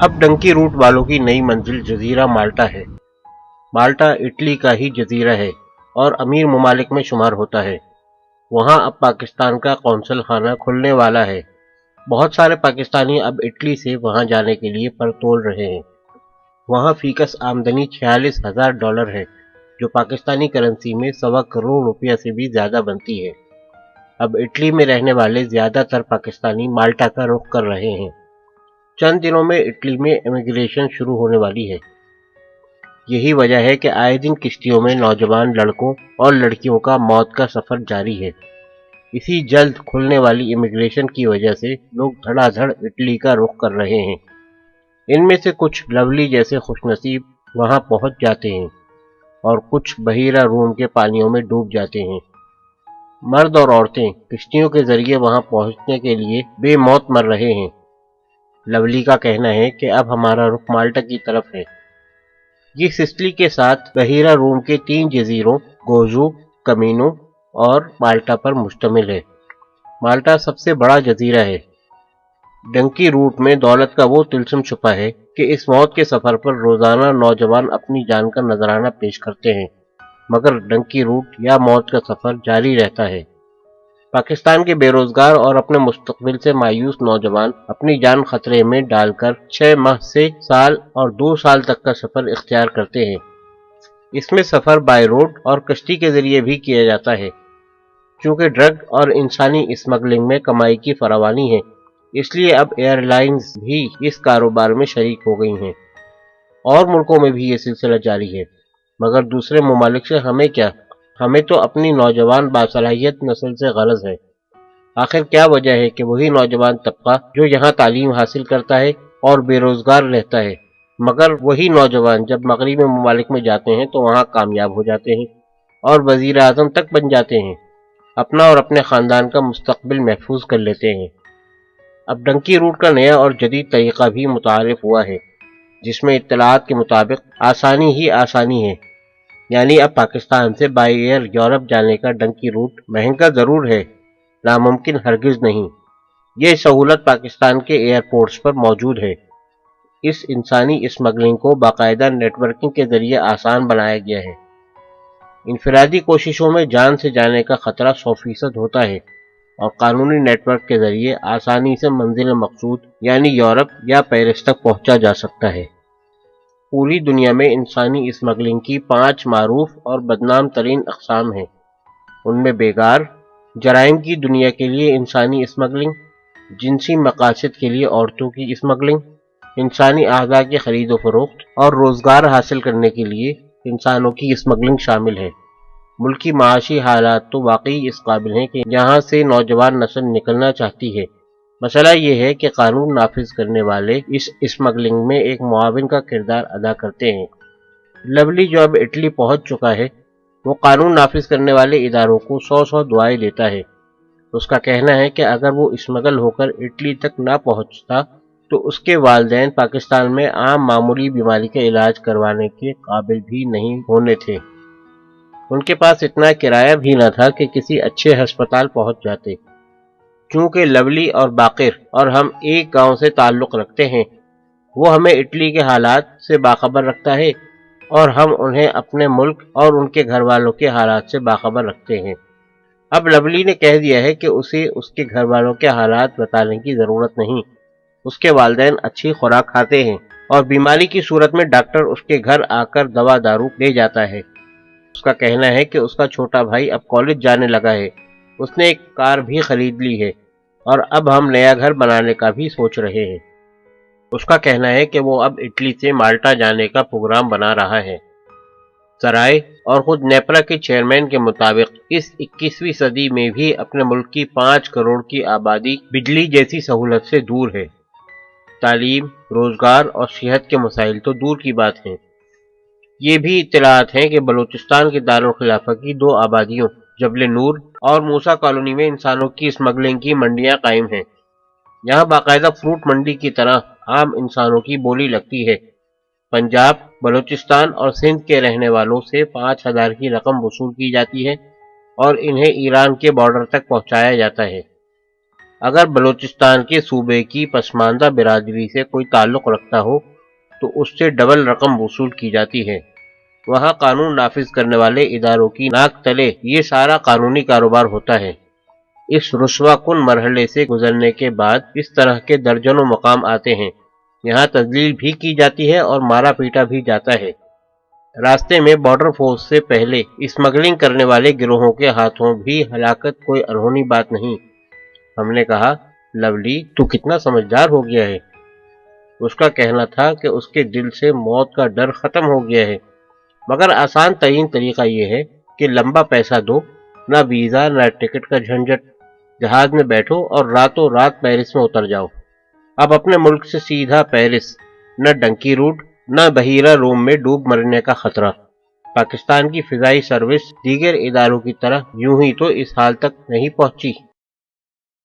अब डंकी रूट वालों की नई मंजिल जजीरा माल्टा है। माल्टा इटली का ही जजीरा है और अमीर ममालिक में शुमार होता है। वहां अब पाकिस्तान का कौंसल खाना खुलने वाला है। बहुत सारे पाकिस्तानी अब इटली से वहां जाने के लिए पर तोल रहे हैं। वहां फीकस आमदनी $46,000 है, जो पाकिस्तानी करेंसी में 1.25 करोड़ रुपया से भी ज्यादा बनती है। अब इटली में रहने वाले ज्यादातर पाकिस्तानी माल्टा का रुख कर रहे हैं। चंद दिनों में इटली में इमिग्रेशन शुरू होने वाली है। यही वजह है कि आए दिन किश्तियों में नौजवान लड़कों और लड़कियों का मौत का सफर जारी है। इसी जल्द खुलने वाली इमिग्रेशन की वजह से लोग धड़ाधड़ इटली का रुख कर रहे हैं। इनमें से कुछ लवली जैसे खुशनसीब वहां पहुंच जाते हैं और कुछ बहीरा रूम के पानियों में डूब जाते हैं। मर्द और औरतें किश्तियों के जरिए वहां पहुंचने के लिए बेमौत मर रहे हैं। लवली का कहना है कि अब हमारा रुख माल्टा की तरफ है। ये सिसिली के साथ बहीरा रूम के 3 जजीरों गोजू, कमीनो और माल्टा पर मुश्तमिल है। माल्टा सबसे बड़ा जजीरा है। डंकी रूट में दौलत का वो तिलस्म छुपा है कि इस मौत के सफर पर रोजाना नौजवान अपनी जान का नजराना पेश करते हैं, मगर डंकी रूट या मौत का सफर जारी रहता है। पाकिस्तान के बेरोजगार और अपने मुस्तकबिल से मायूस नौजवान अपनी जान खतरे में डालकर 6 माह से साल और 2 साल तक का सफर इख्तियार करते हैं। इसमें सफर बाय रोड और कश्ती के जरिए भी किया जाता है। चूंकि ड्रग और इंसानी स्मगलिंग में कमाई की फरावानी है, इसलिए अब एयरलाइंस भी इस कारोबार में शरीक हो गई हैं। और मुल्कों में भी ये सिलसिला जारी है, मगर दूसरे ममालिक से हमें क्या? हमें तो अपनी नौजवान बासलाहियत नस्ल से गरज है। आखिर क्या वजह है कि वही नौजवान तबका जो यहाँ तालीम हासिल करता है और बेरोजगार रहता है, मगर वही नौजवान जब मगरिबी ममालिक में जाते हैं तो वहाँ कामयाब हो जाते हैं और वजीर आजम तक बन जाते हैं, अपना और अपने खानदान का मुस्तकबिल महफूज कर लेते हैं। अब डंकी रूट का नया और जदीद तरीका भी मुतारिफ हुआ है, जिसमें इत्तलात के मुताबिक आसानी ही आसानी है। यानी अब पाकिस्तान से बाई एयर यूरोप जाने का डंकी रूट महंगा जरूर है, नामुमकिन हरगिज नहीं। ये सहूलत पाकिस्तान के एयरपोर्ट्स पर मौजूद है। इस इंसानी स्मगलिंग को बाकायदा नेटवर्किंग के जरिए आसान बनाया गया है। इनफरादी कोशिशों में जान से जाने का खतरा 100% होता है और कानूनी नेटवर्क के जरिए आसानी से मंजिल मकसूद यानी यूरोप या पेरिस तक पहुंचा जा सकता है। पूरी दुनिया में इंसानी स्मगलिंग की 5 मारूफ और बदनाम तरीन अक़साम हैं। उनमें बेगार, जराइम की दुनिया के लिए इंसानी स्मगलिंग, जिनसी मकासद के लिए औरतों की स्मगलिंग, इंसानी आज़ा की खरीद व फरोख्त और रोज़गार हासिल करने के लिए इंसानों की स्मगलिंग शामिल है। मुल्की माशी हालात तो वाकई इस काबिल हैं कि यहाँ से नौजवान नस्ल निकलना चाहती है। मसला ये है कि कानून नाफिज करने वाले इस स्मगलिंग में एक मुआविन का किरदार अदा करते हैं। लवली जो अब इटली पहुंच चुका है, वो कानून नाफिज करने वाले इदारों को 100 दुआएं देता है। उसका कहना है कि अगर वो स्मगल होकर इटली तक ना पहुंचता तो उसके वालिदैन पाकिस्तान में आम मामूली बीमारी का इलाज करवाने के काबिल भी नहीं होने थे। उनके पास इतना किराया भी न था कि किसी अच्छे अस्पताल पहुंच जाते। चूंकि लवली और बाकिर और हम एक गांव से ताल्लुक़ रखते हैं, वो हमें इटली के हालात से बाखबर रखता है और हम उन्हें अपने मुल्क और उनके घर वालों के हालात से बाखबर रखते हैं। अब लवली ने कह दिया है कि उसे उसके घर वालों के हालात बताने की ज़रूरत नहीं। उसके वालिदैन अच्छी खुराक खाते हैं और बीमारी की सूरत में डॉक्टर उसके घर आकर दवा दारू ले जाता है। उसका कहना है कि उसका छोटा भाई अब कॉलेज जाने लगा है। उसने एक कार भी खरीद ली है और अब हम नया घर बनाने का भी सोच रहे हैं। उसका कहना है कि वो अब इटली से माल्टा जाने का प्रोग्राम बना रहा है। सराय और खुद नेपरा के चेयरमैन के मुताबिक इस 21वीं सदी में भी अपने मुल्क की 5 करोड़ की आबादी बिजली जैसी सहूलत से दूर है। तालीम, रोजगार और सेहत के मसाइल तो दूर की बात है। ये भी इत्तलात हैं कि बलूचिस्तान के दारुल खिलाफा की 2 आबादियों जबल नूर और मूसा कॉलोनी में इंसानों की स्मगलिंग की मंडियां कायम हैं। यहाँ बाकायदा फ्रूट मंडी की तरह आम इंसानों की बोली लगती है। पंजाब, बलूचिस्तान और सिंध के रहने वालों से 5,000 की रकम वसूल की जाती है और इन्हें ईरान के बॉर्डर तक पहुंचाया जाता है। अगर बलूचिस्तान के सूबे की पसमानदा बिरादरी से कोई ताल्लुक रखता हो तो उससे डबल रकम वसूल की जाती है। वहाँ कानून नाफिज करने वाले इदारों की नाक तले ये सारा कानूनी कारोबार होता है। इस रुस्वाकुन मरहले से गुजरने के बाद इस तरह के दर्जनों मकाम आते हैं। यहाँ तजलील भी की जाती है और मारा पीटा भी जाता है। रास्ते में बॉर्डर फोर्स से पहले स्मगलिंग करने वाले गिरोहों के हाथों भी हलाकत कोई अनहोनी बात नहीं। हमने कहा, लवली तू कितना समझदार हो गया है। उसका कहना था कि उसके दिल से मौत का डर खत्म हो गया है, मगर आसान तरीन तरीका यह है कि लंबा पैसा दो, ना वीज़ा ना टिकट का झंझट, जहाज में बैठो और रातों रात पेरिस में उतर जाओ। अब अपने मुल्क से सीधा पेरिस, न डंकी रूट न बहीरा रोम में डूब मरने का खतरा। पाकिस्तान की फिजाई सर्विस दीगर इदारों की तरह यूं ही तो इस हाल तक नहीं पहुंची।